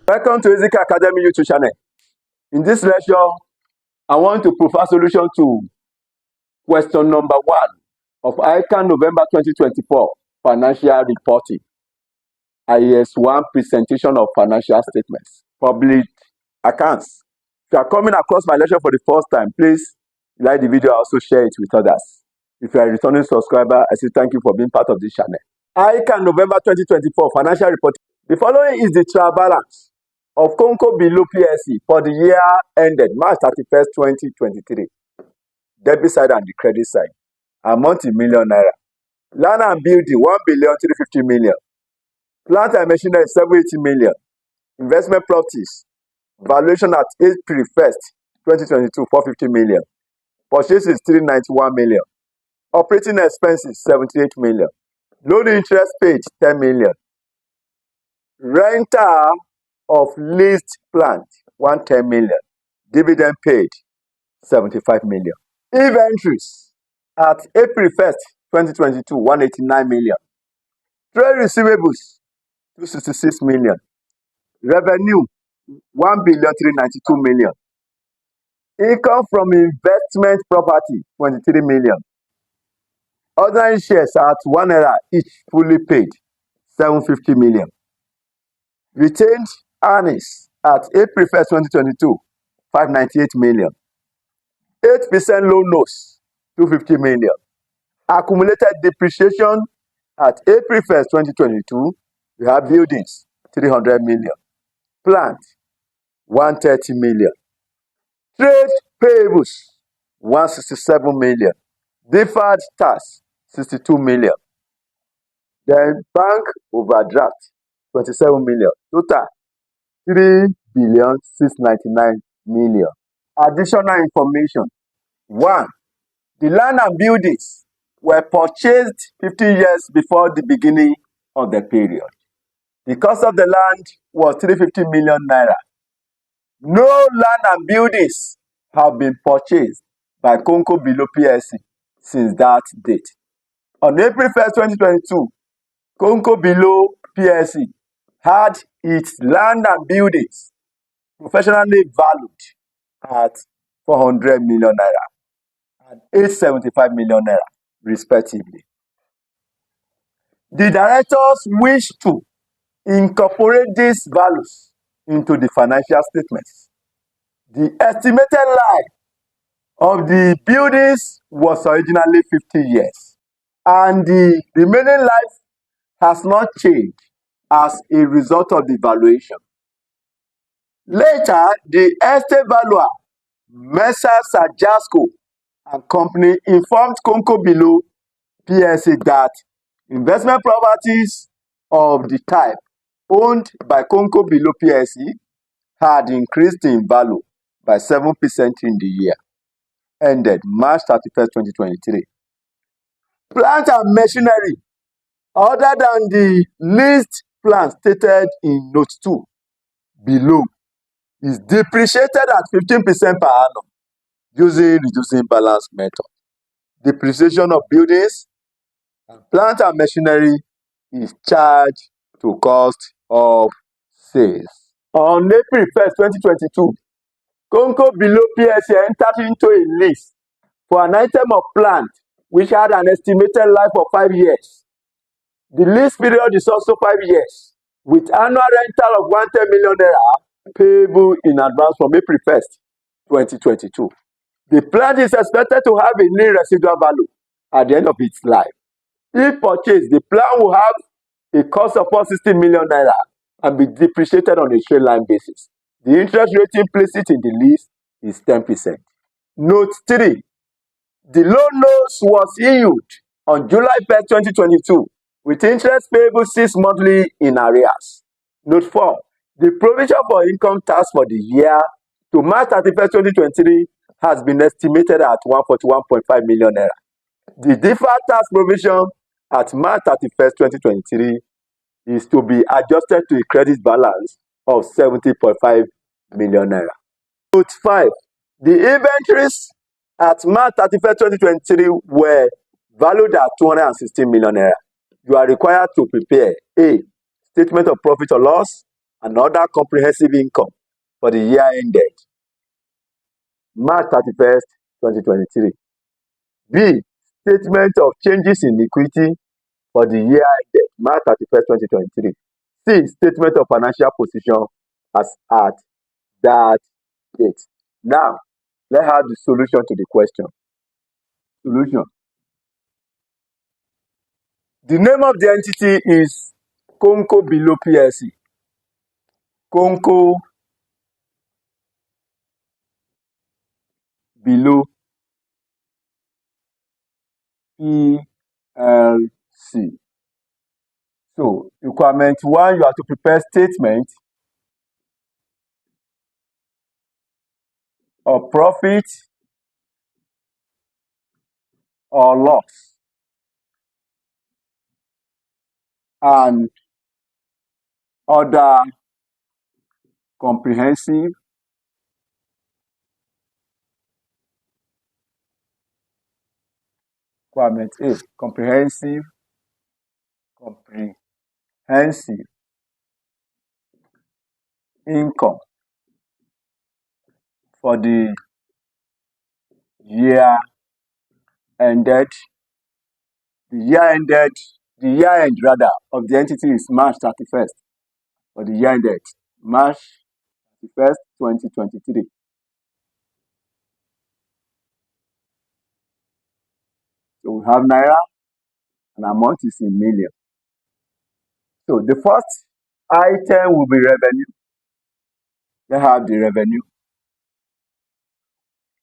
Welcome to ZICA Academy YouTube channel. In this lecture, I want to provide solution to question number 1 of ICAN November 2024 financial reporting. IAS 1 presentation of financial statements, public accounts. If you are coming across my lecture for the first time, please like the video and also share it with others. If you are a returning subscriber, I say thank you for being part of this channel. ICAN November 2024 financial reporting. The following is the trial balance of Conco below PSC for the year ended March 31st, 2023. Debit side and the credit side. Amount in million naira. Land and building 1,350,000,000. Plant and machinery 780 million. Investment properties. Valuation at April 1st, 2022 450 million. Purchases 391 million. Operating expenses 78 million. Loan interest paid 10 million. Rental of leased plant 110 million. Dividend paid 75 million. Inventories at April 1st, 2022 189 million. Trade receivables 266 million. Revenue 1,392,000,000. Income from investment property 23 million. Ordinary shares at 1 naira each fully paid 750 million. Retained earnings at April 1st, 2022 598 million. 8% loan notes 250 million. Accumulated depreciation at April 1st, 2022, we have buildings 300 million. Plant 130 million. Trade payables 167 million. Deferred tax 62 million. Then bank overdraft 27 million. Total 3,699,000,000. Additional information. 1. The land and buildings were purchased 15 years before the beginning of the period. The cost of the land was 350 million naira. No land and buildings have been purchased by Conco below PSC since that date. On April 1st, 2022, Conco below PSC had its land and buildings professionally valued at 400 million naira and 875 million naira, respectively. The directors wish to incorporate these values into the financial statements. The estimated life of the buildings was originally 50 years, and the remaining life has not changed as a result of the valuation. Later, the estate valuer, Messrs. Sajasco and Company, informed Conco below PSC that investment properties of the type owned by Conco below PSC had increased in value by 7% in the year ended March 31st, 2023. Plant and machinery, other than the leased plant stated in note 2 below, is depreciated at 15% per annum using reducing balance method. Depreciation of buildings and plant and machinery is charged to cost of sales. On April 1st, 2022, Conco below PSC entered into a lease for an item of plant which had an estimated life of 5 years. The lease period is also 5 years, with annual rental of 110 million naira payable in advance from April 1st, 2022. The plant is expected to have a nil residual value at the end of its life. If purchased, the plant will have a cost of 460 million naira and be depreciated on a straight line basis. The interest rate implicit in the lease is 10%. Note 3. The loan notes was issued on July 1st, 2022 with interest payable 6 monthly in arrears. Note 4. The provision for income tax for the year to March 31st, 2023 has been estimated at 141.5 million naira. The deferred tax provision at March 31st, 2023 is to be adjusted to a credit balance of 70.5 million naira. Note 5. The inventories at March 31st, 2023 were valued at 216 million naira. You are required to prepare A. Statement of profit or loss and other comprehensive income for the year ended March 31st, 2023. B. Statement of changes in equity for the year ended March 31st, 2023. C. Statement of financial position as at that date. Now, let's have the solution to the question. Solution. The name of the entity is Conco Below PLC. Conco Below PLC. So, requirement 1, you have to prepare statement of profit or loss and other comprehensive requirement A. Comprehensive income for the year ended. The year end rather of the entity is March 31st, or the year ended March 31st, 2023. So we have Naira, and amount is in million. So the first item will be revenue. Let's have the revenue.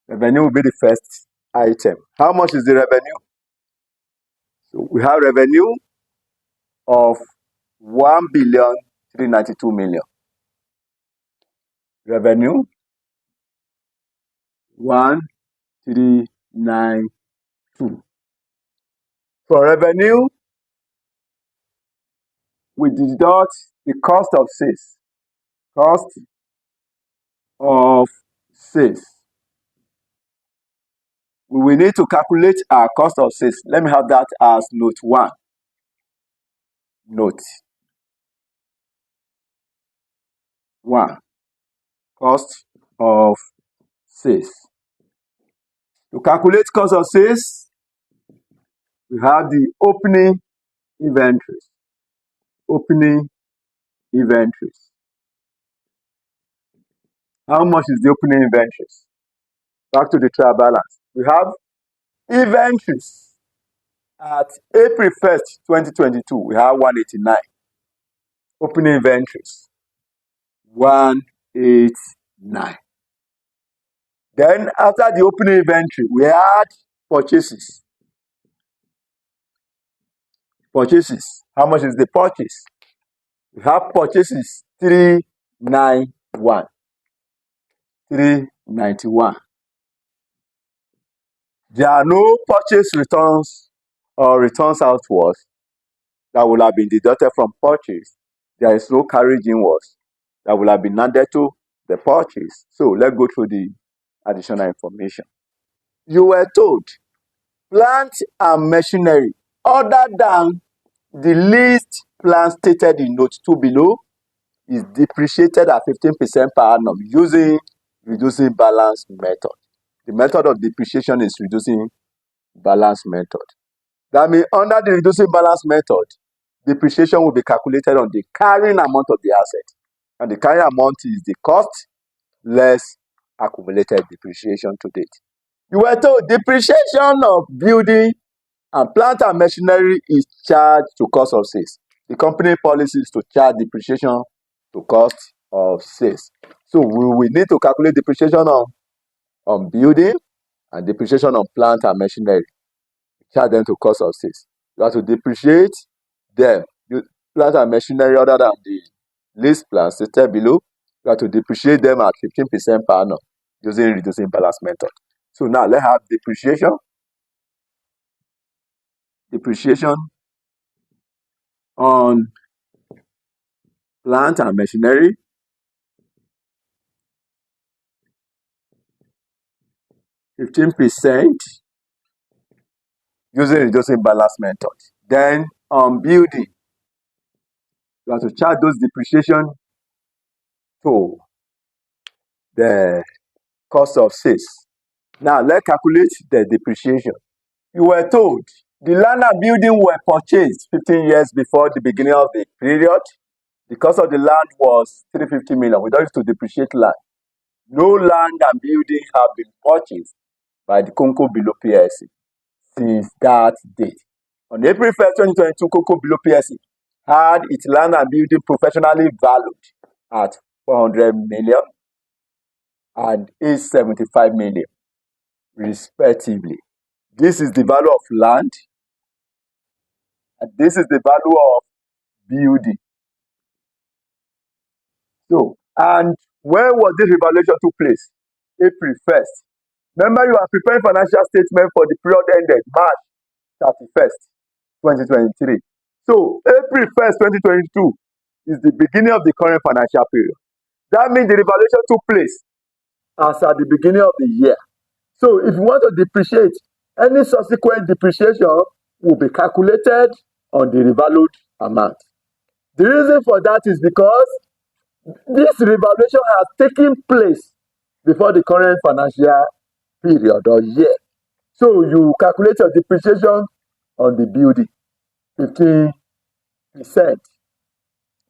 Revenue will be the first item. How much is the revenue? So we have revenue of 1,392,000,000. Revenue 1,392. For revenue, we deduct the cost of sales. Cost of sales. We will need to calculate our cost of sales. Let me have that as note 1. Note 1. Cost of sales. To calculate cost of sales, we have the opening inventories. Opening inventories. How much is the opening inventories? Back to the trial balance. We have inventories at April 1st, 2022. We have 189. Opening inventories 189. Then after the opening inventory, we add purchases. Purchases. How much is the purchase? We have purchases 391. 391. There are no purchase returns or returns outwards that will have been deducted from purchase. There is no carriage inwards that will have been added to the purchase. So let's go through the additional information. You were told plant and machinery other than the leased plan stated in note 2 below is depreciated at 15% per annum using reducing balance method. The method of depreciation is reducing balance method. That means under the reducing balance method, depreciation will be calculated on the carrying amount of the asset. And the carrying amount is the cost less accumulated depreciation to date. You were told depreciation of building and plant and machinery is charged to cost of sales. The company policy is to charge depreciation to cost of sales. So we will need to calculate depreciation on building and depreciation on plant and machinery. Charge them to cost of sales. You have to depreciate them. Plant and machinery other than the lease plan stated below, you have to depreciate them at 15% per annum using reducing balance method. So now let's have depreciation. Depreciation on plant and machinery. %15 using reducing balance method. Then on building, you have to charge those depreciation to the cost of sales. Now, let's calculate the depreciation. You were told the land and building were purchased 15 years before the beginning of the period. The cost of the land was 350 million. We don't use to depreciate land. No land and building have been purchased by the Conco Below PLC since that date. On April 1st, 2022, Conco Below PLC had its land and building professionally valued at 400 million and 875 million, respectively. This is the value of land, and this is the value of building. So, and when was this revaluation took place? April 1st. Remember, you are preparing financial statement for the period ended March 31st, 2023. So, April 1st, 2022 is the beginning of the current financial period. That means the revaluation took place as at the beginning of the year. So, if you want to depreciate, any subsequent depreciation will be calculated on the revalued amount. The reason for that is because this revaluation has taken place before the current financial period or year. So you calculate your depreciation on the building, 15%.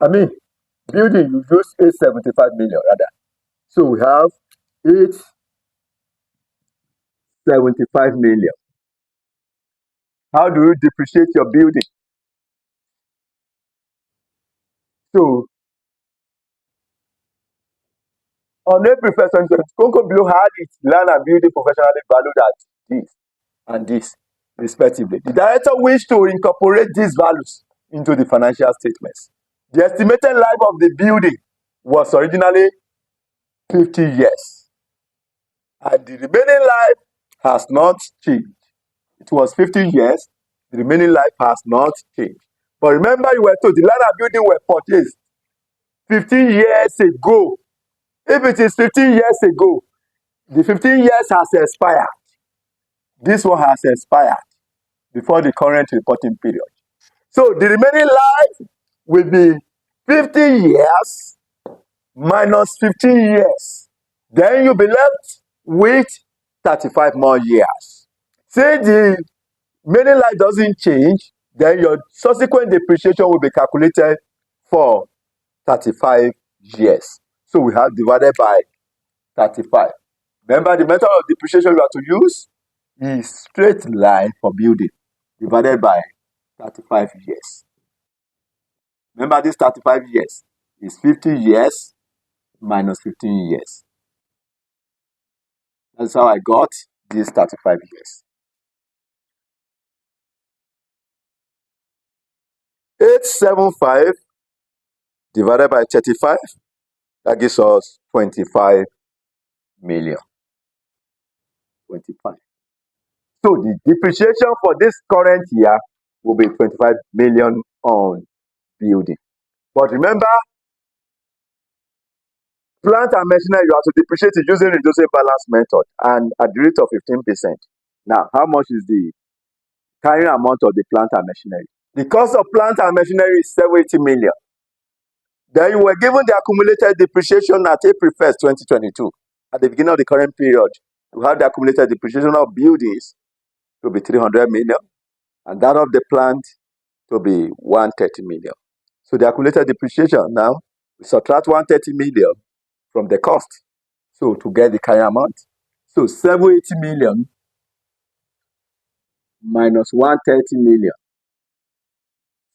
I mean, building, you use 875 million rather. So we have 875 million. How do you depreciate your building? So on April 1st, 2020, Conco Below had its land and building professionally valued at this and this, respectively. The director wished to incorporate these values into the financial statements. The estimated life of the building was originally 50 years, and the remaining life has not changed. It was 50 years, the remaining life has not changed. But remember, you were told the land and building were purchased 15 years ago. If it is 15 years ago, the 15 years has expired. This one has expired before the current reporting period. So the remaining life will be 50 years minus 15 years. Then you'll be left with 35 more years. Say the remaining life doesn't change, then your subsequent depreciation will be calculated for 35 years. So we have divided by 35. Remember, the method of depreciation you have to use is straight line for building divided by 35 years. Remember, this 35 years is 50 years minus 15 years. That's how I got this 35 years. 875 divided by 35, that gives us 25 million. 25. So the depreciation for this current year will be 25 million on building. But remember, plant and machinery, you have to depreciate it using reducing balance method and at the rate of 15%. Now, how much is the carrying amount of the plant and machinery? The cost of plant and machinery is 70 million. Then you were given the accumulated depreciation at April 1st, 2022. At the beginning of the current period, you have the accumulated depreciation of buildings to be 300 million and that of the plant to be 130 million. So the accumulated depreciation now, we subtract 130 million from the cost. So to get the carrying amount. So 780 million minus 130 million.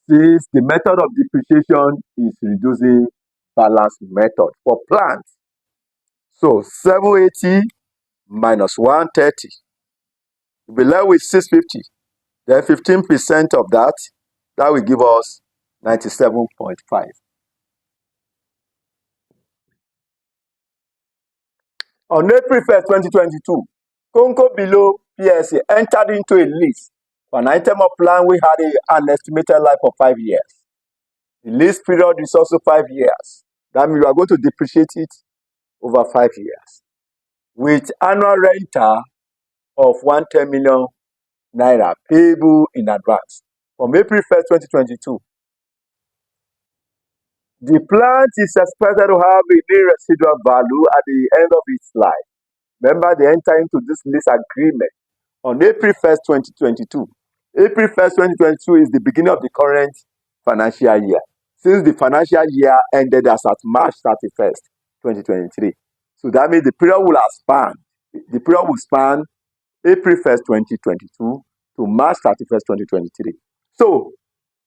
Since the method of depreciation is reducing balance method for plants. So 780 minus 130 will be left with 650. Then 15% of that will give us 97.5. On April 1st, 2022, Conco Below PSA entered into a lease for an item of land we had an estimated life of 5 years. The lease period is also 5 years. That means you are going to depreciate it over 5 years with annual rental of 110 million naira payable in advance from April 1st, 2022 The plant is expected to have a new residual value at the end of its life. Remember, they enter into this lease agreement on April 1st, 2022. April 1st, 2022 is the beginning of the current financial year. Since the financial year ended as at March 31st, 2023. So that means the period will span April 1st, 2022 to March 31st, 2023. So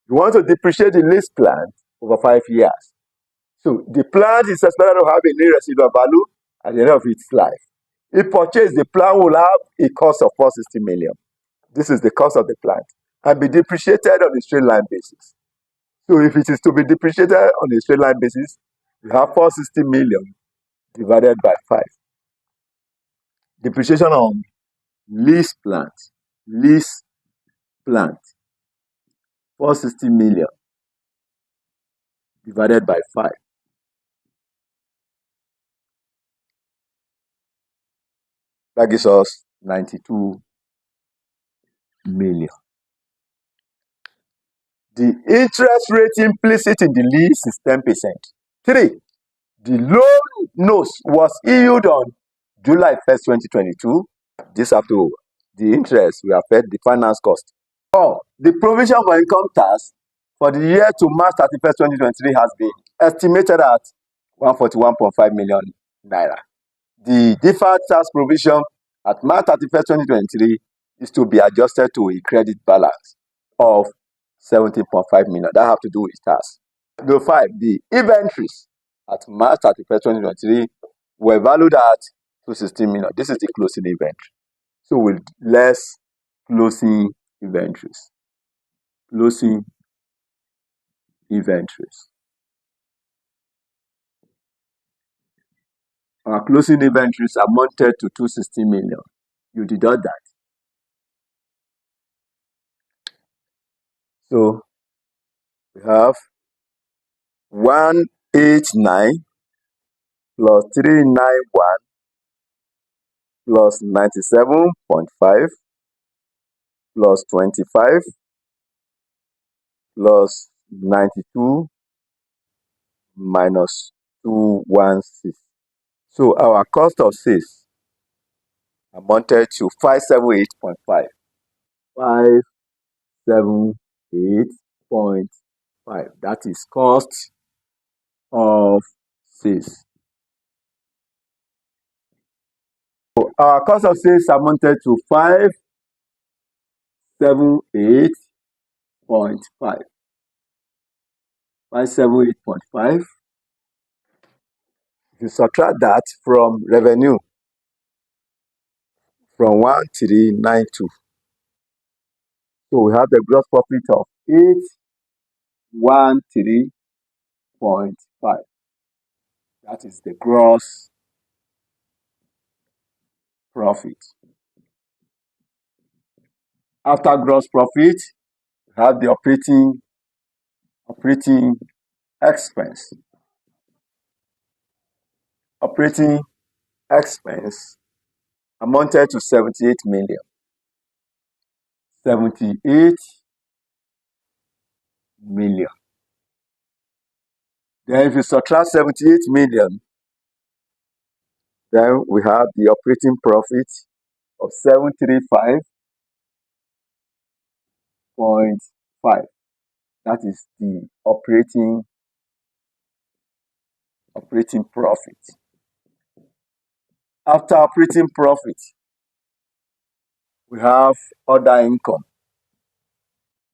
you want to depreciate the lease plant over 5 years. So the plant is expected to have a new residual value at the end of its life. If purchased, the plant will have a cost of 460 million. This is the cost of the plant and be depreciated on a straight line basis. So if it is to be depreciated on a straight line basis, you have 460 million divided by 5. Depreciation on lease plant, 460 million divided by 5. That gives us 92 million. The interest rate implicit in the lease is 10%. 3. The loan notes was issued on July 1st, 2022. This after the interest will affect the finance cost. 4. The provision for income tax for the year to March 31st, 2023 has been estimated at 141.5 million naira. The deferred tax provision at March 31st, 2023 is to be adjusted to a credit balance of 17.5 million. That have to do with tax. Number 5, the inventories at March 31st, 2023 were valued at 216 million. This is the closing inventory. So with less closing inventories. Closing inventories. Our closing inventories amounted to 260 million. You deduct that. So we have 189 plus 391 plus 97.5 plus 25 plus 92 minus 216. So our cost of sales amounted to 578.5. 578.5. That is cost of sales. So our cost of sales amounted to 578.5. 578.5. If you subtract that from revenue, from 1392. So we have the gross profit of 813.5. That is the gross profit. After gross profit, we have the operating expense. Operating expense amounted to 78 million. 78 million. Then if you subtract 78 million, then we have the operating profit of 735.5. That is the operating profit. After operating profit, we have other income.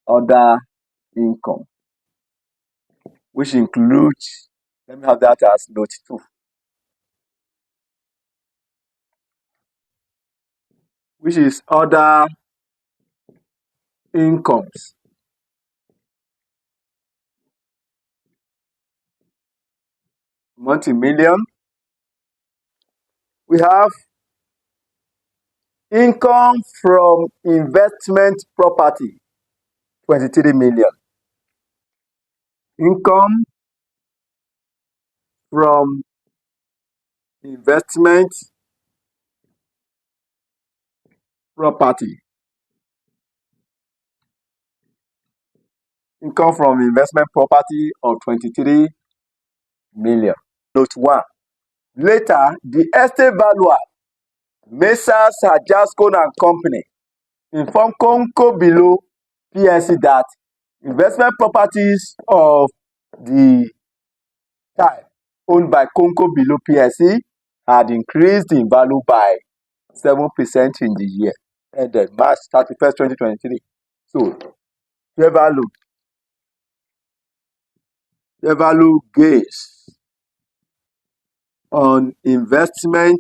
Other income, which includes, let me have that as note 2. Which is other incomes. Multi-million. We have income from investment property, 23 million. Income from investment property. Income from investment property of 23 million. Note 1. Later, the estate valuer, Messrs. Sajasco and Company, informed Conco below PLC that investment properties of the type owned by Conco below PLC had increased in value by 7% in the year ended March 31st, 2023. So, fair value gains on investment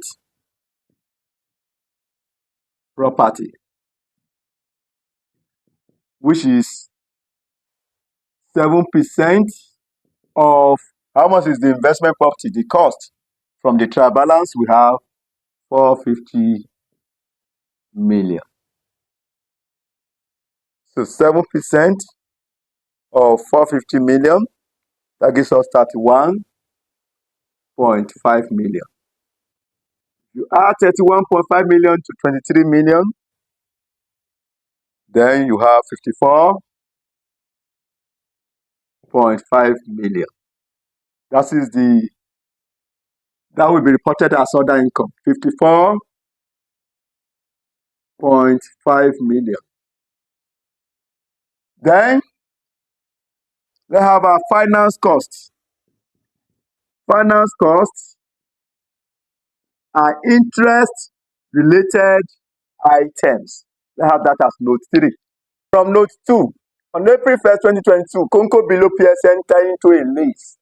property, which is 7% of how much is the investment property, the cost from the trial balance we have 450 million. So 7% of 450 million, that gives us 31.5 million. You add 31.5 million to 23 million, then you have 54.5 million. That will be reported as other income, 54.5 million. Then we have our finance costs. Finance costs are interest related items. We have that as note 3. From note 2, on April 1st, 2022, Conco below PS entered into a lease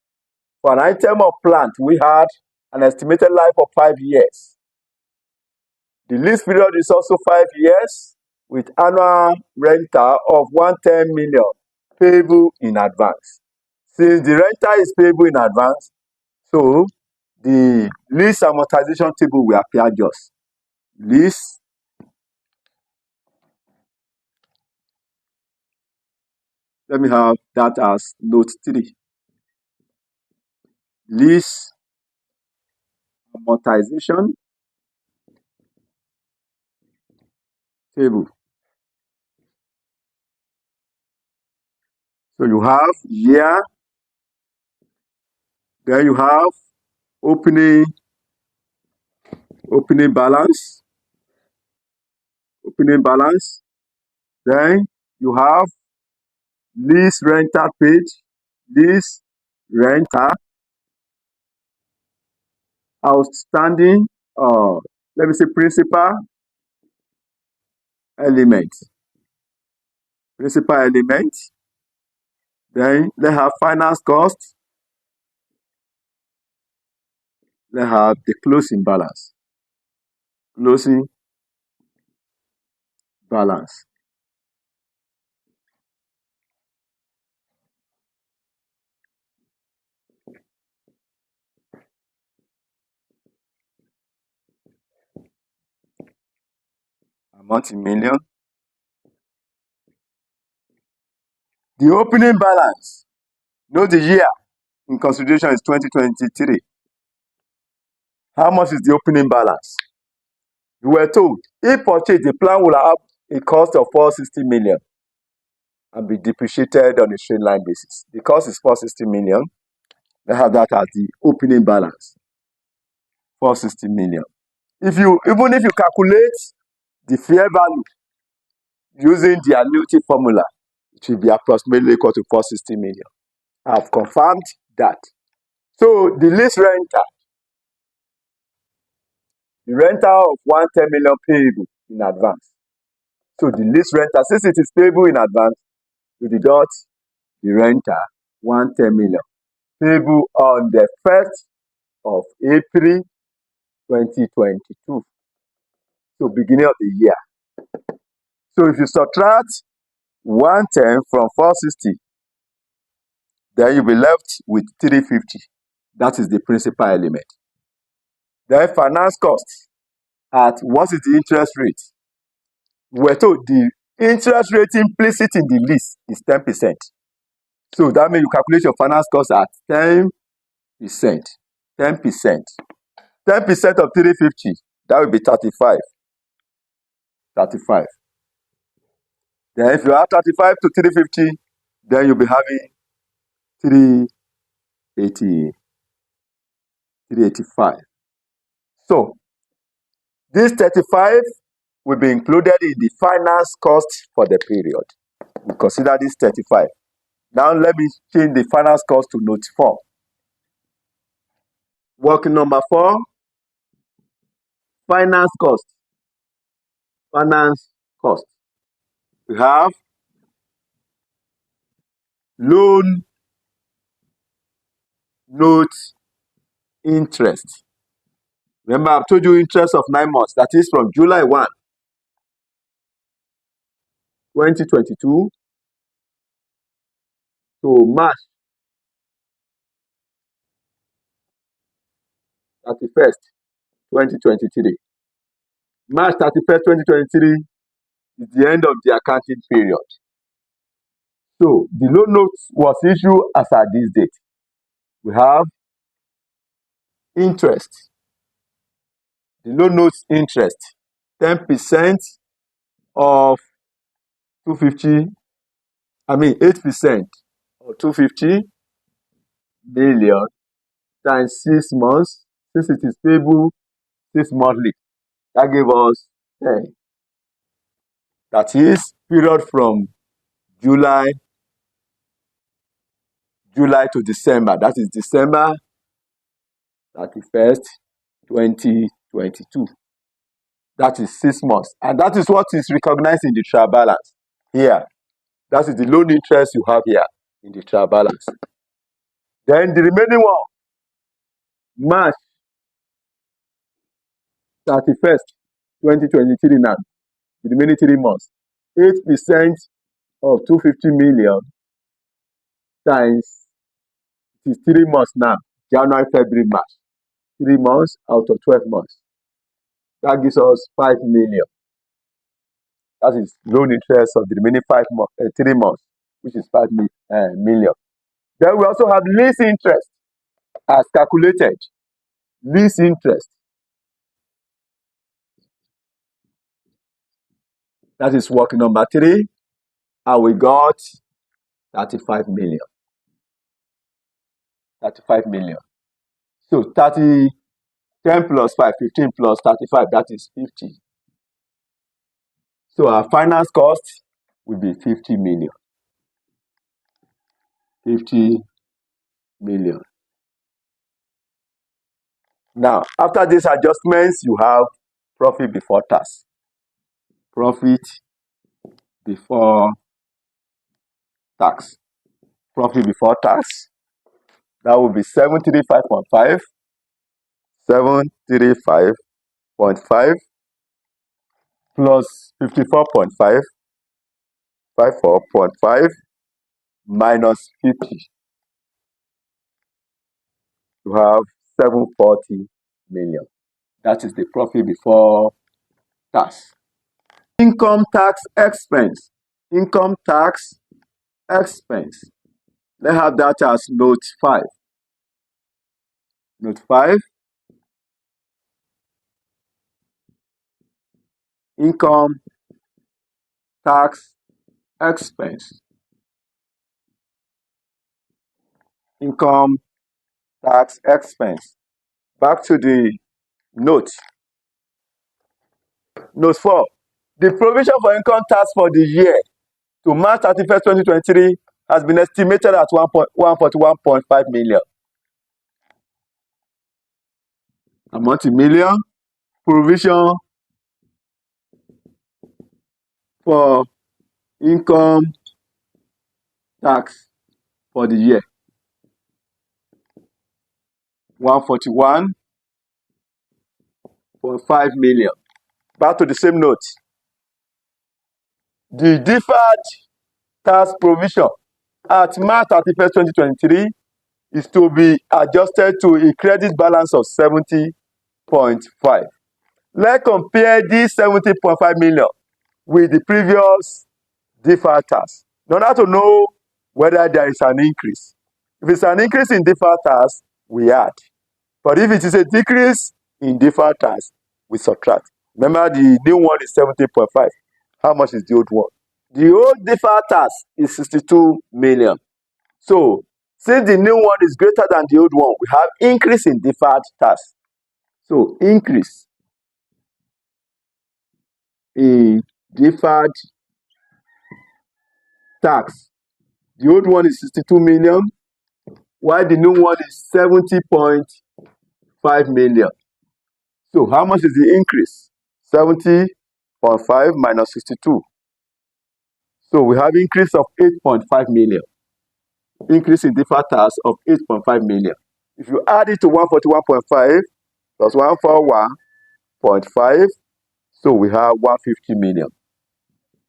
for an item of plant we had an estimated life of 5 years. The lease period is also 5 years with annual rental of 110 million payable in advance. Since the rental is payable in advance, so the lease amortization table will appear just. Lease Let me have that as note 3. Lease amortization table. So you have year, then you have opening balance, then you have lease rental paid, lease rental outstanding, let me say principal element. Then they have finance cost. They have the closing balance. Amount in million. The opening balance. Note the year in consideration is 2023. How much is the opening balance? You were told if purchased, the plan will have a cost of 460 million and be depreciated on a straight line basis. The cost is 460 million. They have that as the opening balance. 460 million. Even if you calculate the fair value using the annuity formula, it will be approximately equal to 460 million. I've confirmed that. So the lease rental, the rental of 110 million payable in advance. So the lease rental, since it is payable in advance, you deduct the rental 110 million payable on the 1st of April 2022. So beginning of the year. So if you subtract 110 from 460, then you'll be left with 350. That is the principal element. Then finance costs at what is the interest rate? We're told the interest rate implicit in the lease is 10%. So that means you calculate your finance cost at 10%. 10%. 10% of 350, that will be 35. Then if you add 35 to 350, then you'll be having 380. 385. So this 35 will be included in the finance cost for the period. We consider this 35. Now let me change the finance cost to note 4. Working number 4, finance cost. Finance cost. We have loan note interest. Remember, I've told you interest of 9 months. That is from July 1, 2022 to March 31st, 2023. March 31st, 2023 is the end of the accounting period. So the loan note was issued as at this date. We have interest. The loan notes interest, 10% of 250, 8% of 250 million times 6 months, since it is payable 6 monthly. That gave us 10. That is period from July to December. That is December 31st, 2022. That is 6 months. And that is what is recognized in the trial balance here. That is the loan interest you have here in the trial balance. Then the remaining one, March 31st, 2023 now, the remaining 3 months, 8% of 250 million times, it is 3 months now, January, February, March. 3 months out of 12 months. That gives us 5 million. That is loan interest of the remaining 3 months, which is 5 million. Then we also have lease interest as calculated. Lease interest. That is working number 3. And we got 35 million. 35 million. So 10 plus 5, 15 plus 35, that is 50. So our finance cost will be 50 million. 50 million. Now, after these adjustments, you have profit before tax. Profit before tax. Profit before tax. That will be 735.5. 735.5 plus 54.5. 54.5 minus 50. You have 740 million. That is the profit before tax. Income tax expense. Income tax expense. Let's have that as note 5. Note 5. Income tax expense. Income tax expense. Back to the note. Note 4. The provision for income tax for the year to March 31st, 2023 has been estimated at 141.5 million. Amount in million. Provision for income tax for the year. 141.5 million. Back to the same note. The deferred tax provision at March 31st, 2023 is to be adjusted to a credit balance of 70.5. Let's compare this 70.5 million with the previous deferred tax in order to know whether there is an increase. If it's an increase in deferred tax, we add. But if it is a decrease in deferred tax, we subtract. Remember, the new one is 70.5. How much is the old one? The old deferred tax is 62 million. So Since the new one is greater than the old one, we have increase in deferred tax. So increase in deferred tax. The old one is 62 million, while the new one is 70.5 million. So how much is the increase? 70.5 minus 62. So we have increase of 8.5 million. Increase in deferred tax of 8.5 million. If you add it to 141.5 plus 141.5, so we have 150 million.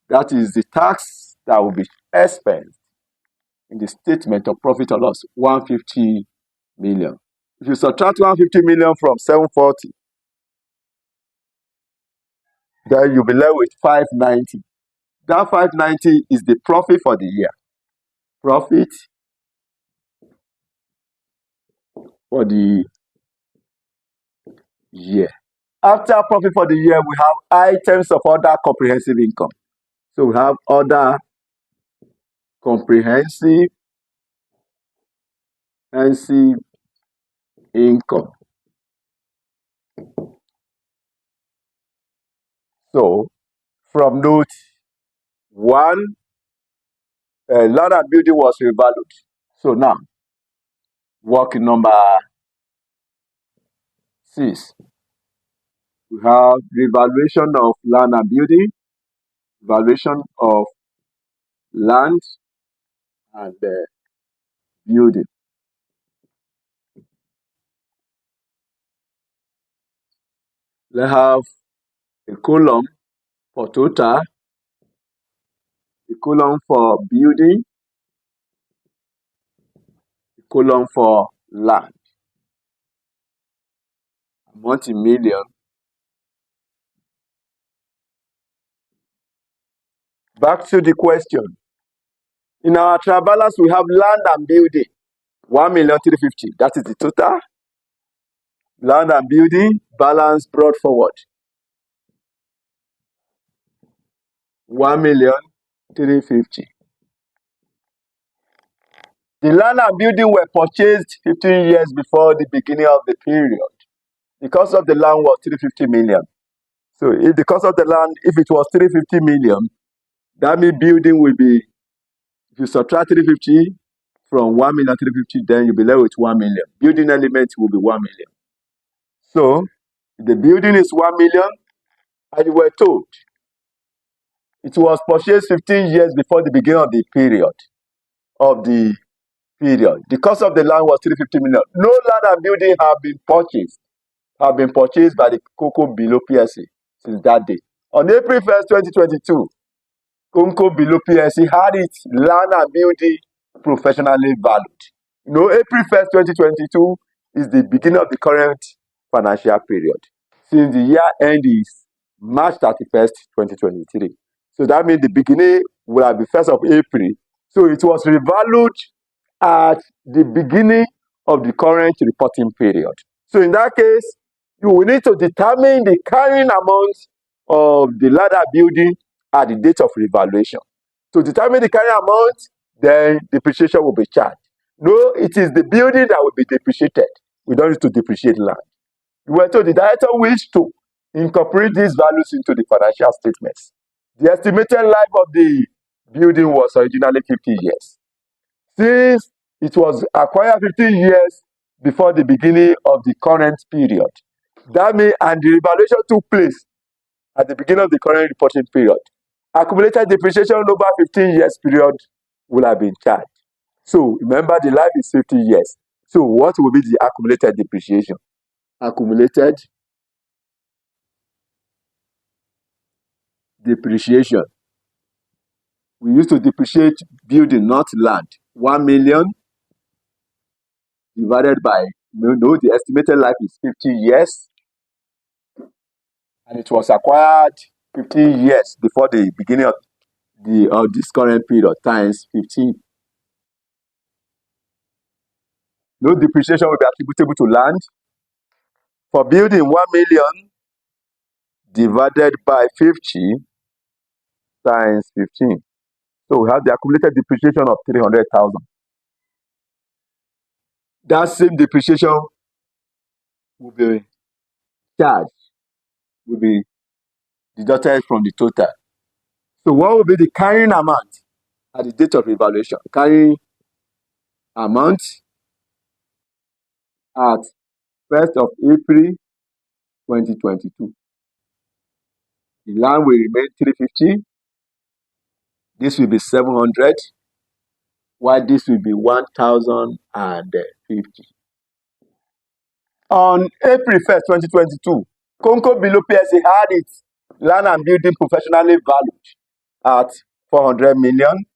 That is the tax that will be expensed in the statement of profit or loss, 150 million. If you subtract 150 million from 740, then you'll be left with 590. That 590 is the profit for the year. Profit for the year. After profit for the year, we have items of other comprehensive income. So we have other comprehensive income. So from note 1, land and building was revalued. So now, working number 6. We have revaluation of land and building, valuation of land and building. Let's have a column for total, a column for building, a column for land. Amount in million. Back to the question. In our trial balance, we have land and building, 1,350,000. That is the total. Land and building, balance brought forward, 1,350,000. The land and building were purchased 15 years before the beginning of the period. The cost of the land was 350 million. So if the cost of the land, if it was 350 million, that means building will be, if you subtract 350 from 1,350,000, then you'll be left with 1 million. Building element will be 1 million. So the building is 1 million, and you were told it was purchased 15 years before the beginning of the period. The cost of the land was 350 million. No land and building have been purchased by the COCO below PSC since that day. On April 1st, 2022, COCO below PSC had its land and building professionally valued. April 1st, 2022 is the beginning of the current financial period, since the year end is March 31st, 2023. So that means the beginning will have been 1st of April. So it was revalued at the beginning of the current reporting period. So in that case, you will need to determine the carrying amount of the ladder building at the date of revaluation. To determine the carrying amount, then depreciation will be charged. No, it is the building that will be depreciated. We don't need to depreciate land. We were told the director wished to incorporate these values into the financial statements. The estimated life of the building was originally 50 years. Since it was acquired 15 years before the beginning of the current period, that means, and the revaluation took place at the beginning of the current reporting period, accumulated depreciation over 15 years period will have been charged. So remember, the life is 50 years. So what will be the accumulated depreciation? Accumulated depreciation. We used to depreciate building, not land. 1 million divided by, the estimated life is 50 years. And it was acquired 15 years before the beginning of this current period, times 15. No depreciation will be attributable to land. For building, 1 million divided by 50 times 15. So we have the accumulated depreciation of 300,000. that same depreciation will be charged, will be deducted from the total. So what will be the carrying amount at the date of revaluation? Carrying amount at 1st of April 2022. The land will remain 350. This will be 700, while this will be 1,050. On April 1st, 2022, Conco Below PSA had its land and building professionally valued at 400 million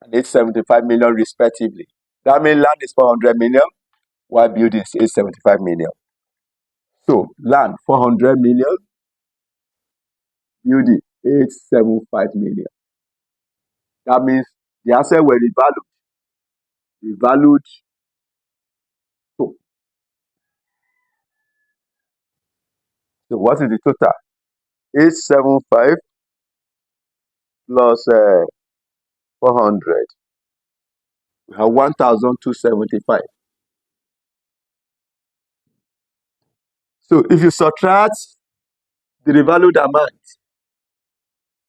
and 875 million respectively. That means land is 400 million, while building is 875 million. So land 400 million, building 875 million. That means the assets were revalued. So what is the total? 875 plus 400. We have 1,275. So if you subtract the revalued amount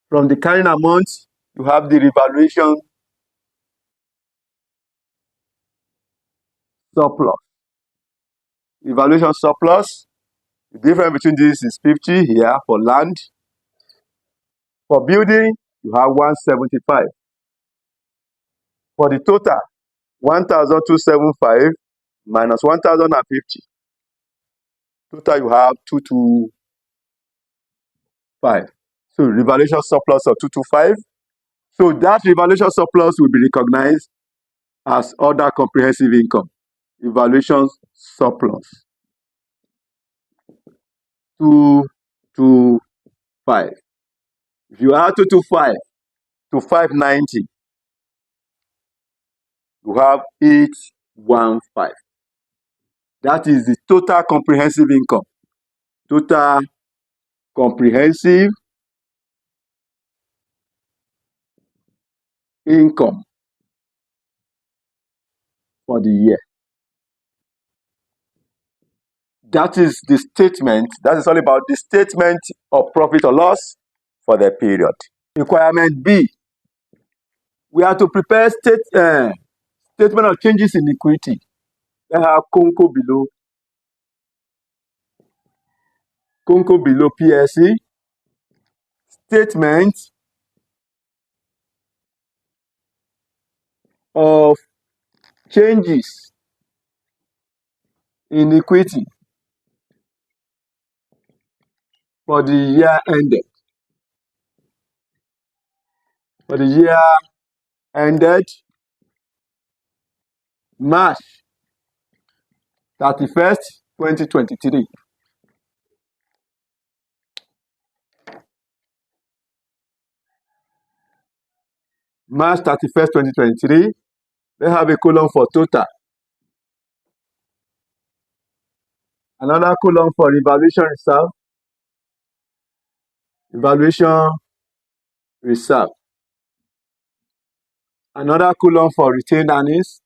from the carrying amount, you have the revaluation surplus. Revaluation surplus, the difference between this is 50 here for land. For building, you have 175. For the total, 1,275 minus 1,050. Total, you have 225. So revaluation surplus of 225. So that revaluation surplus will be recognized as other comprehensive income. Evaluation surplus 225. If you add 225 to 590, you have 815. That is the total comprehensive income. Total comprehensive income for the year. That is the statement. That is all about the statement of profit or loss for the period. Requirement B. We have to prepare statement of changes in equity. They have Conco below PSE. Statement of changes in equity for the year ended. For the year ended March 31st, 2023. March 31st, 2023. They have a column for total. Another column for revaluation reserve. Evaluation reserve. Another column for retained earnings.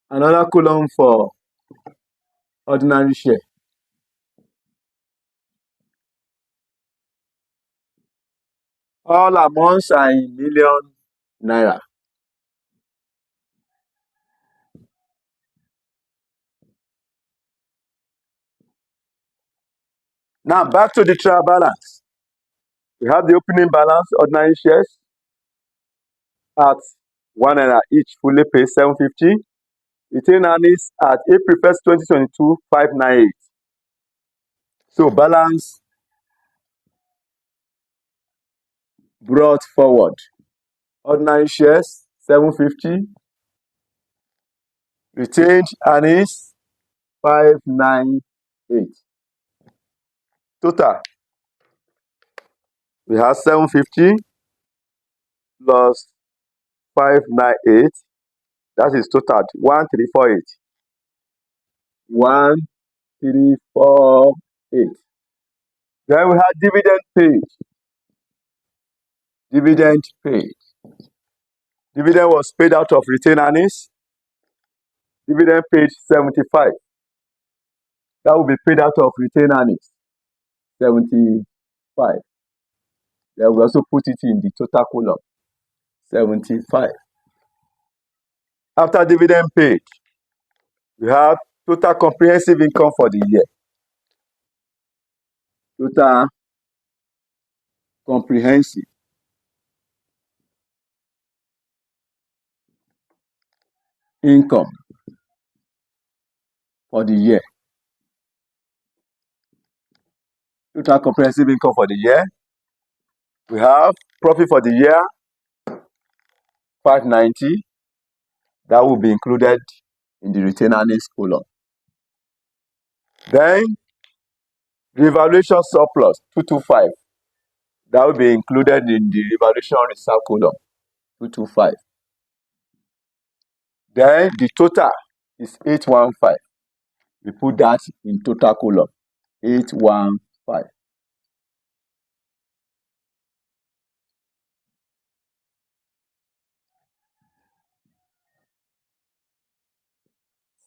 Another column for ordinary share. All amounts are in million naira. Now back to the trial balance. We have the opening balance, ordinary shares at 1 naira each, fully paid 750. Retained earnings at April 1st, 2022, 598. So balance brought forward. Ordinary shares 750. Retained earnings 598. Total, we have 750 plus 598. That is total 1348. 1348. Then we have dividend paid. Dividend paid. Dividend was paid out of retained earnings. Dividend paid 75. That will be paid out of retained earnings. 75. Then we also put it in the total column. 75. After dividend paid, we have total comprehensive income for the year. Total comprehensive income for the year. Total comprehensive income for the year. We have profit for the year, 590. That will be included in the retained earnings column. Then, revaluation surplus, 225. That will be included in the revaluation reserve column, 225. Then, the total is 815. We put that in total column, 815.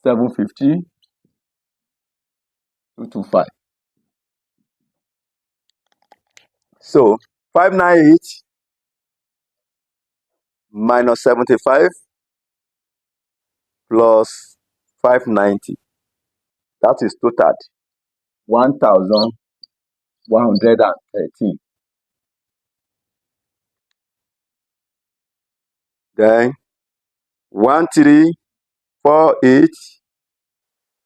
$750, 225. So 598 minus 75 plus 590. That is totaled 1,113. Then 1348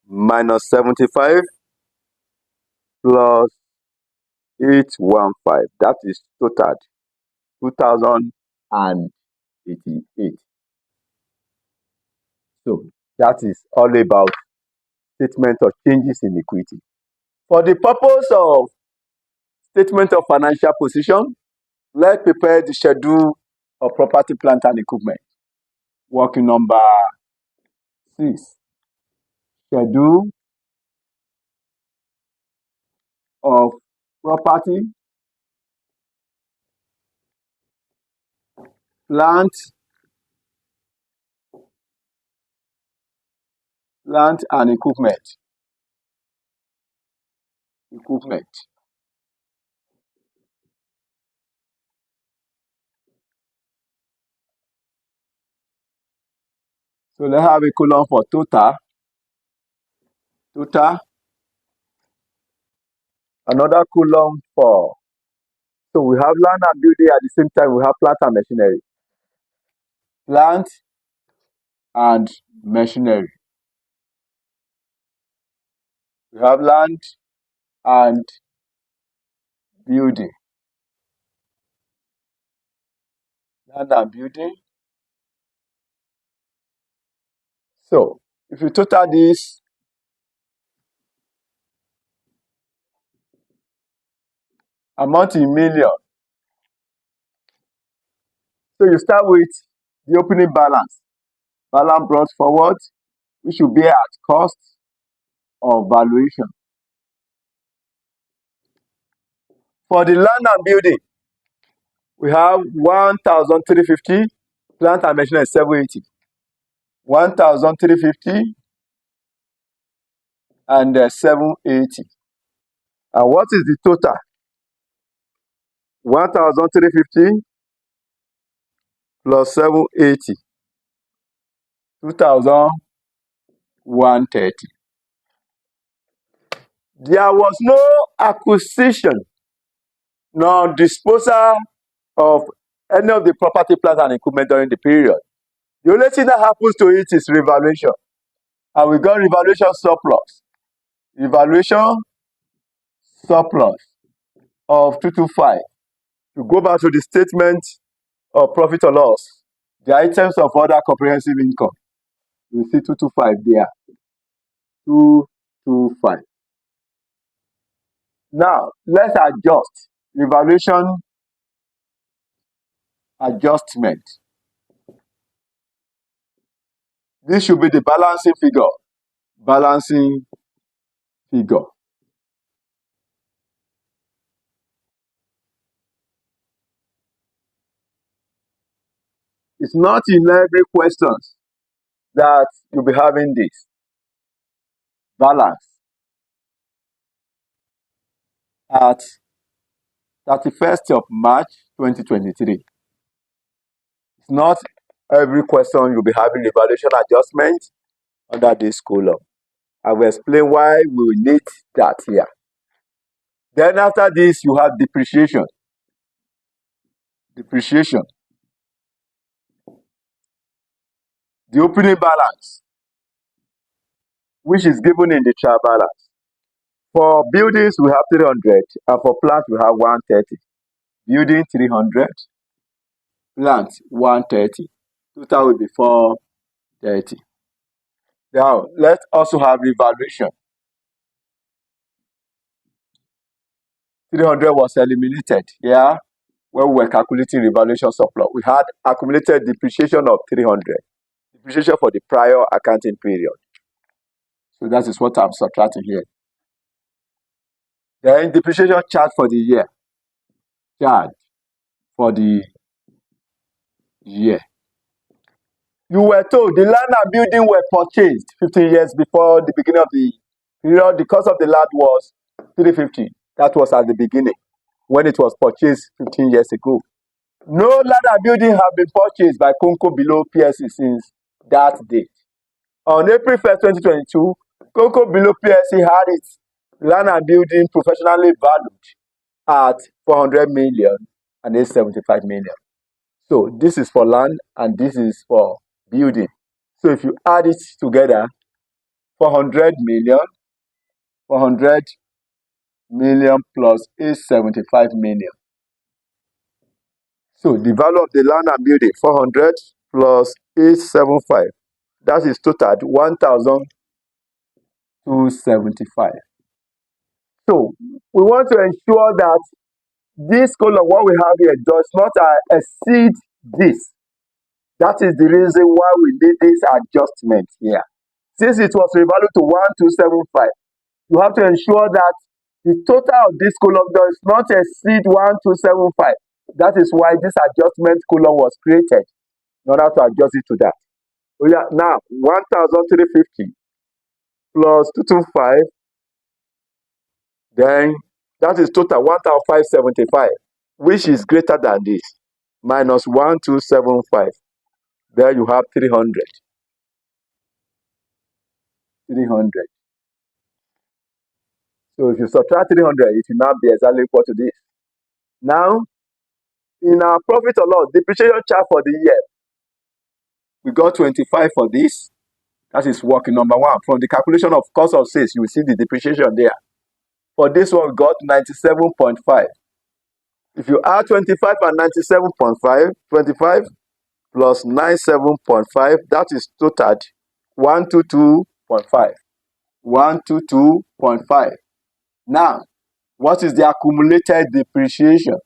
minus 75 plus 815. That is totaled 2,088. So that is all about statement of changes in equity. For the purpose of statement of financial position, let's prepare the schedule of property, plant, and equipment. Working number 6. Schedule of property, plant and equipment. So let's have a column for total. Another column for, so we have land and building at the same time, we have plant and machinery. Plant and machinery. We have land and building. Land and building. So if you total this, amount in million. So you start with the opening balance. Balance brought forward, which should be at cost or valuation. For the land and building, we have 1,350. Plant and machinery is 780. 1,350 and 780. And what is the total? 1,350 plus 780. 2,130. There was no acquisition nor disposal of any of the property, plant, and equipment during the period. The only thing that happens to it is revaluation. And we got revaluation surplus. Revaluation surplus of 225. To go back to the statement of profit or loss, the items of other comprehensive income, we see 225 there. 225. Now, let's adjust. Revaluation adjustment. This should be the balancing figure. Balancing figure. It's not in every question that you'll be having this balance at 31st of March 2023. It's not every question you'll be having evaluation adjustment under this column. I will explain why we will need that here. Then after this, you have depreciation. Depreciation. The opening balance, which is given in the trial balance. For buildings, we have 300, and for plant, we have 130. Building 300, plant 130. Total will be 430. Now, let's also have revaluation. 300 was eliminated here when we were calculating revaluation surplus. We had accumulated depreciation of 300. Depreciation for the prior accounting period. So that is what I'm subtracting here. Then depreciation charge for the year. Charge for the year. You were told the land and building were purchased 15 years before the beginning of the period. The cost of the land was 350. That was at the beginning when it was purchased 15 years ago. No land and building have been purchased by Conco below PSC since that date. On April 1st, 2022, Conco below PSC had its land and building professionally valued at 400 million and 875 million. So this is for land and this is for building. So if you add it together, 400 million plus 875 million. So the value of the land and building, 400 plus 875. That is totaled 1,275. So we want to ensure that this column, what we have here, does not exceed this. That is the reason why we did this adjustment here. Since it was revalued to 1,275, you have to ensure that the total of this column does not exceed 1,275. That is why this adjustment column was created in order to adjust it to that. So yeah, now 1,350 plus 225, then that is total 1,575, which is greater than this, minus 1,275. There you have 300. 300. So if you subtract 300, it will now be exactly equal to this. Now, in our profit or loss, depreciation charge for the year, we got 25 for this. That is working number one. From the calculation of cost of sales, you will see the depreciation there. For this one, we got 97.5. If you add 25 and 97.5, 25 plus 97.5, that is totaled 122.5. 122.5. Now, what is the accumulated depreciation?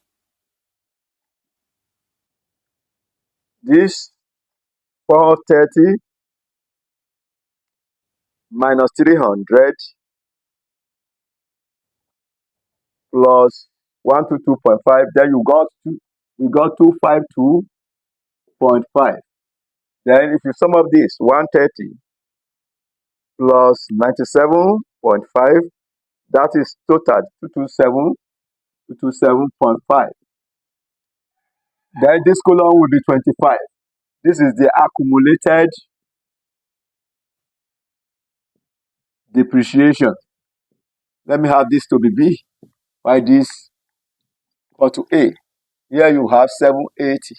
This 430 minus 300 plus 122.5, then we got 252.5. Then if you sum up this, 130 plus 97.5, that is total 227.5. Then this column will be 25. This is the accumulated depreciation. Let me have this to be B. Why this equal to A? Here you have 780.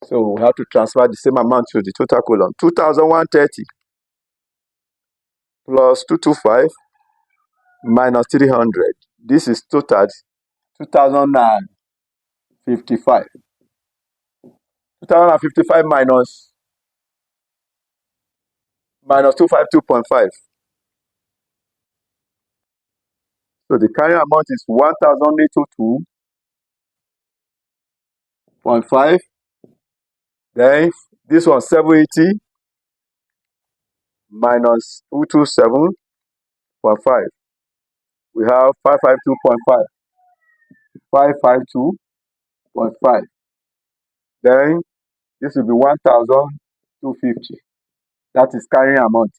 So we have to transfer the same amount to the total column. 2,130 plus 225 minus 300. This is total 2,055. 2,055 minus 252.5. So the carrying amount is 1,802.5. Then this one 780 minus 227.5. We have 552.5. 552.5. Then this will be 1,250. That is carrying amount,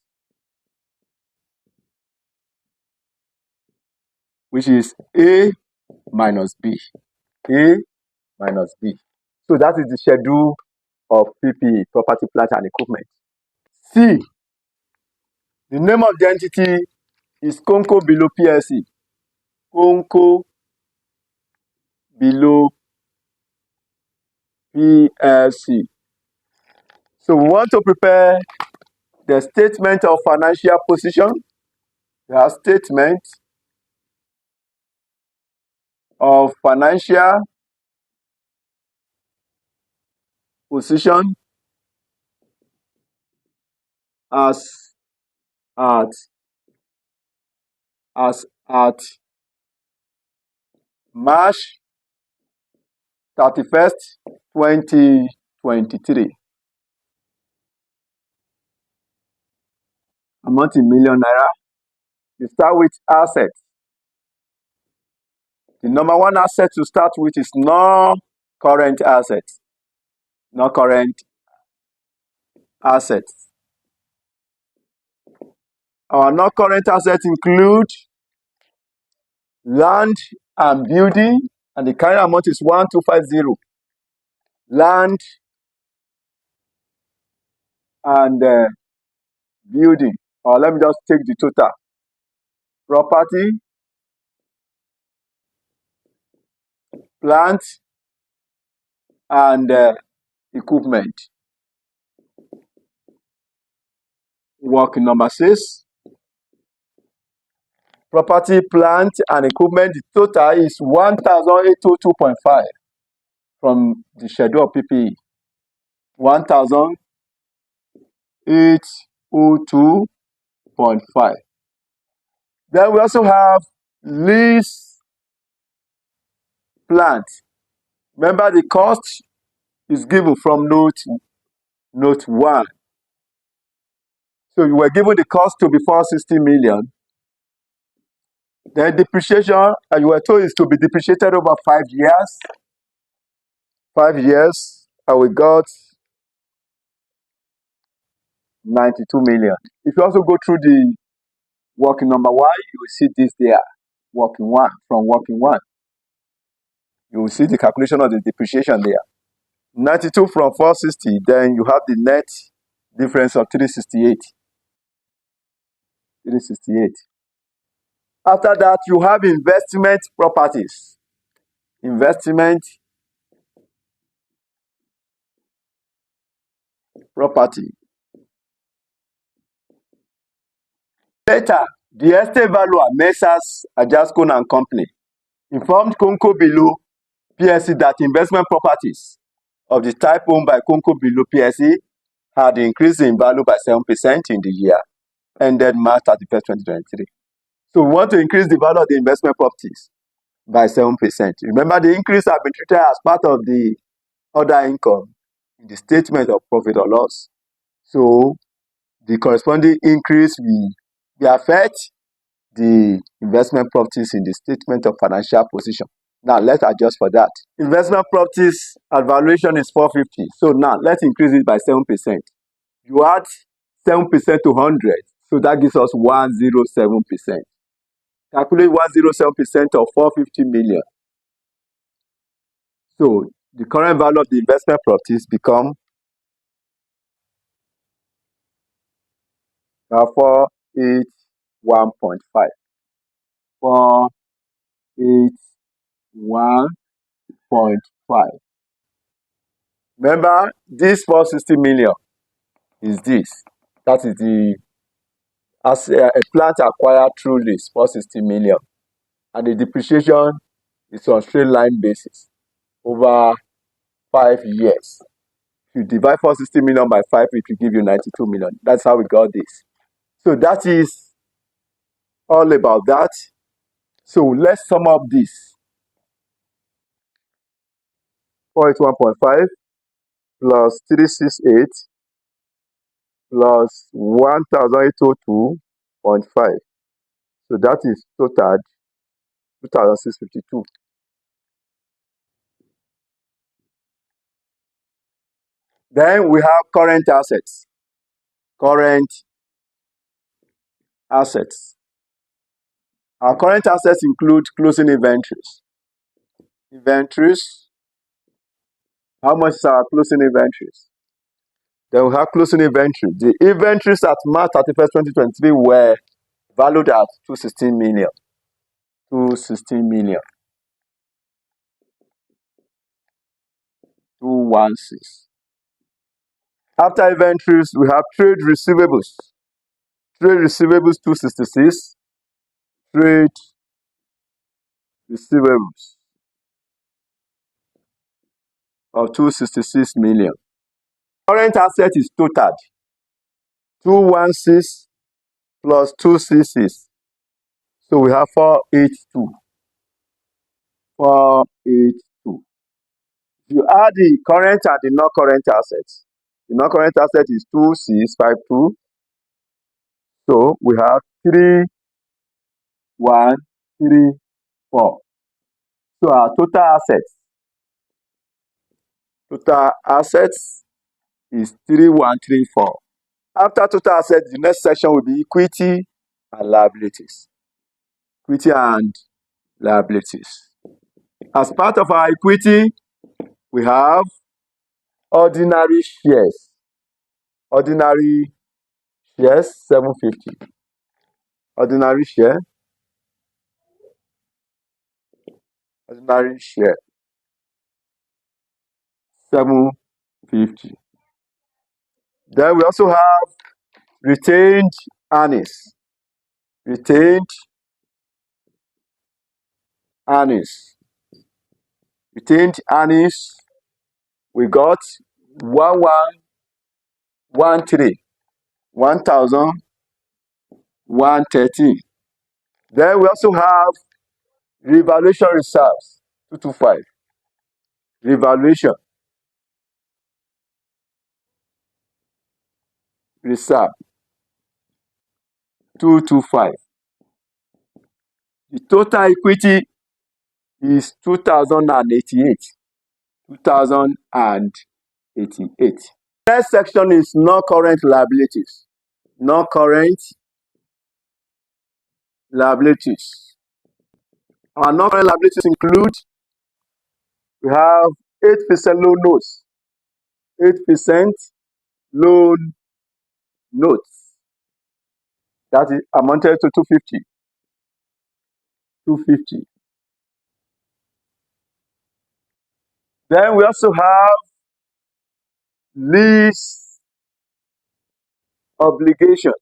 which is A minus B. A minus B. So that is the schedule of PPE, property, plant, and equipment. C. The name of the entity is Conco below PLC. Conco below PLC. So we want to prepare the statement of financial position. We have statement of financial position as at March 31st, 2023. Amount in million naira. You start with assets. The number one asset to start with is non-current assets. Non-current assets. Our non-current assets include land and building, and the current amount is 1,250. Land and building. Or let me just take the total. Property, plant, and equipment. Working number 6. Property, plant, and equipment. The total is 1,802.5 from the schedule of PPE. 1,802.5. Then we also have lease plant. Remember, the cost is given from note 1. So you were given the cost to be 460 million. Then depreciation, and you were told is to be depreciated over 5 years. 5 years, and we got 92 million. If you also go through the working number 1, you will see this there. Working 1, from working 1. You will see the calculation of the depreciation there. 92 from 460, then you have the net difference of 368. 368. After that, you have investment properties. Investment property. Later, the estate valuer, Messrs. Ajasco and Company, informed Conco below PSC that investment properties of the type owned by Conco below PSC had increased in value by 7% in the year ended March 31st, 2023. So we want to increase the value of the investment properties by 7%. Remember, the increase has been treated as part of the other income in the statement of profit or loss. So the corresponding increase will affect the investment properties in the statement of financial position. Now let's adjust for that. Investment properties at valuation is 450. So now let's increase it by 7%. You add 7% to 100. So that gives us 107%. Calculate 107% of 450 million. So the current value of the investment properties become 481.5. 481.5. Remember, this 460 million is this. That is the as a plant acquired through lease, 460 million. And the depreciation is on straight line basis over 5 years. If you divide 460 million by 5, it will give you 92 million. That's how we got this. So that is all about that. So let's sum up this. 481.5 plus 368 plus 1,802.5. So that is total 2,652. Then we have current assets. Current assets. Our current assets include closing inventories. Inventories. How much is our closing inventories? Then we have closing inventory. The inventories at March 31st, 2023 were valued at 216 million. 216 million. 216. After inventories, we have trade receivables. Trade receivables 266. Trade receivables of 266 million. Current asset is totaled 216 plus 266. So we have 482. 482. If you add the current and the non-current assets, the non-current asset is 2652. So we have 3134. So our total assets is 3134. After total assets, the next section will be equity and liabilities. Equity and liabilities. As part of our equity, we have ordinary shares. Ordinary shares 750. Ordinary share. Ordinary share 750. Then we also have retained earnings. Retained earnings. Retained earnings. We got 1113. 1113. Then we also have revaluation reserves 225. Revaluation reserve 225. The total equity is 2088. 2088. Next section is non-current liabilities. Non-current liabilities. Our non-current liabilities include, we have 8% loan notes. 8% loan notes. That is amounted to 250. 250. Then we also have lease obligation.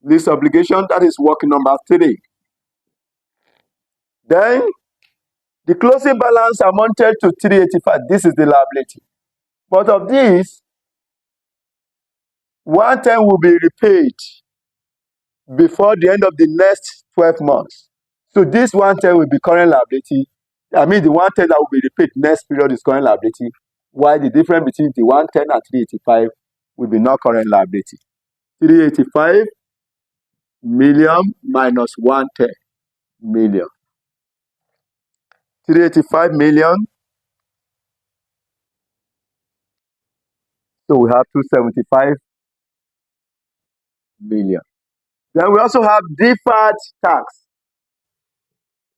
Lease obligation, that is work number 3. Then the closing balance amounted to 385. This is the liability. But of this, 110 will be repaid before the end of the next 12 months. So this 110 will be current liability. I mean, the 110 that will be repaid next period is current liability, while the difference between the 110 and 385 will be not current liability. 385 million minus 110 million. 385 million. So we have 275 million. Then we also have deferred tax.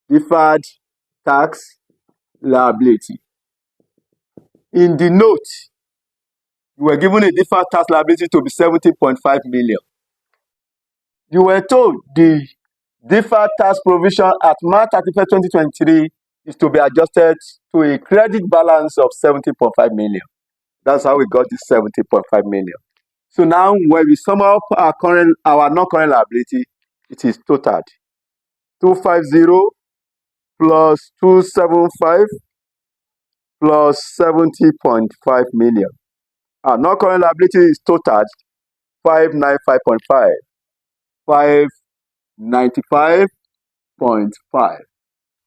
Deferred tax liability. In the note, you were given a deferred tax liability to be 70.5 million. You were told the deferred tax provision at March 31st, 2023 is to be adjusted to a credit balance of 70.5 million. That's how we got this 70.5 million. So now when we sum up our non-current liability, it is totaled 250 plus 275 plus 70.5 million. Our non-current liability is totaled 595.5. 595.5.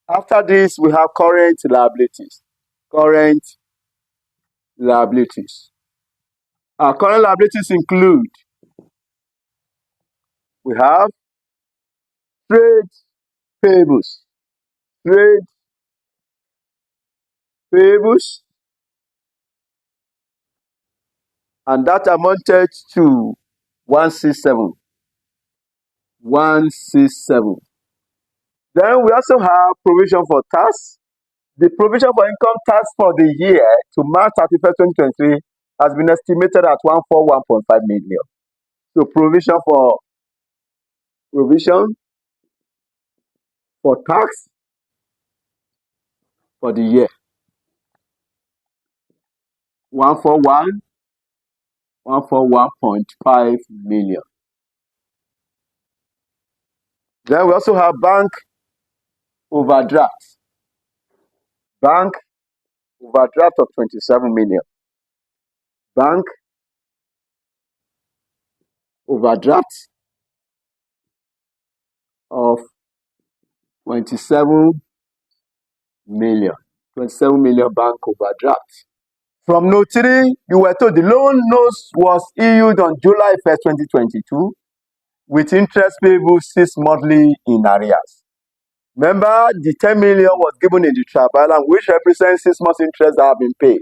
After this, we have current liabilities. Current liabilities. Our current liabilities include, we have trade payables. Trade payables and that amounted to 167. 167. Then we also have provision for tax. The provision for income tax for the year to March 31st, 2023 has been estimated at 141.5 million. So provision for tax for the year 141.5 million. Then we also have bank overdraft. Bank overdraft of 27 million. Bank overdraft of 27 million. 27 million bank overdraft. From note 3, you were told the loan notes was issued on July 1st, 2022 with interest payable 6 monthly in arrears. Remember, the 10 million was given in the trial balance, which represents 6 months interest that have been paid.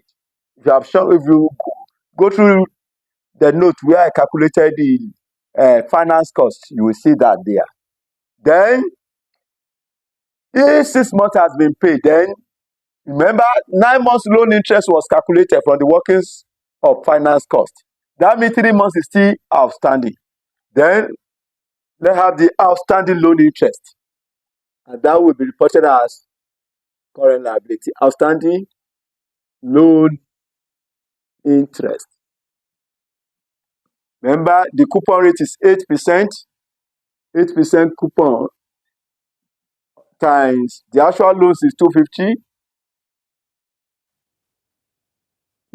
If you go through the note where I calculated the finance cost, you will see that there. Then, if 6 months has been paid, then remember 9 months loan interest was calculated from the workings of finance cost. That means 3 months is still outstanding. Then let's have the outstanding loan interest, and that will be reported as current liability. Outstanding loan interest. Remember, the coupon rate is 8%. 8% coupon times the actual loans is 250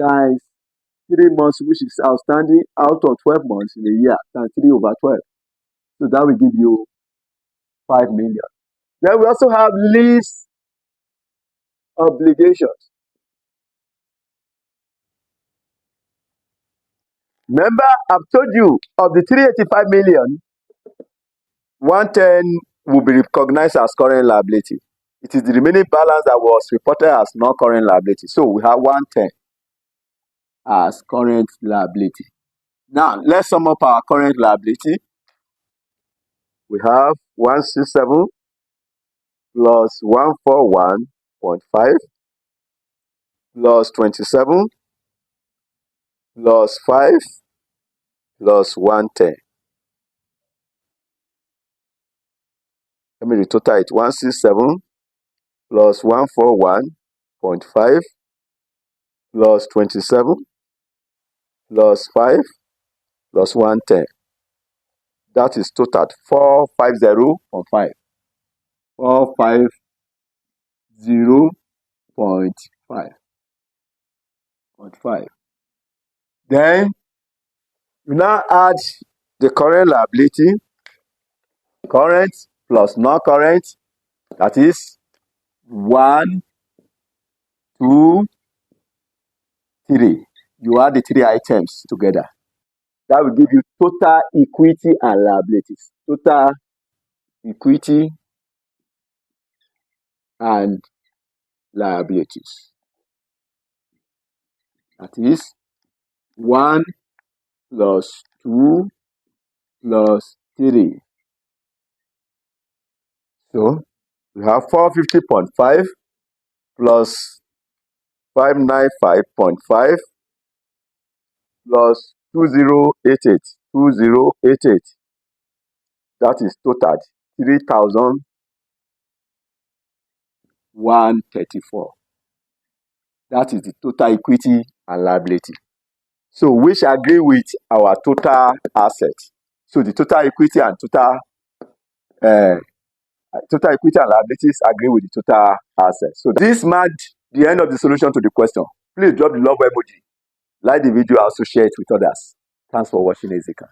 times 3 months, which is outstanding out of 12 months in a year, times 3 over 12. So that will give you 5 million. Then we also have lease obligations. Remember, I've told you of the 385 million, 110 will be recognized as current liability. It is the remaining balance that was reported as non-current liability. So we have 110 as current liability. Now, let's sum up our current liability. We have 167 plus 141.5 plus 27 plus 5 plus 110. Let me total it. 167 plus 141.5 plus 27 plus 5 plus 110. That is totaled 450.5. 450.5. Then you now add the current liability, current plus non-current, that is 1, 2, 3. You add the 3 items together. That will give you total equity and liabilities. Total equity and liabilities. That is 1 plus 2 plus 3. So we have 450.5 plus 595.5 plus 2088. 2088. That is totaled 3,134. That is the total equity and liability. So which agree with our total assets. So the total equity and total equity and liabilities agree with the total assets. So this marked the end of the solution to the question. Please drop the love emoji, like the video, also share it with others. Thanks for watching ZICA.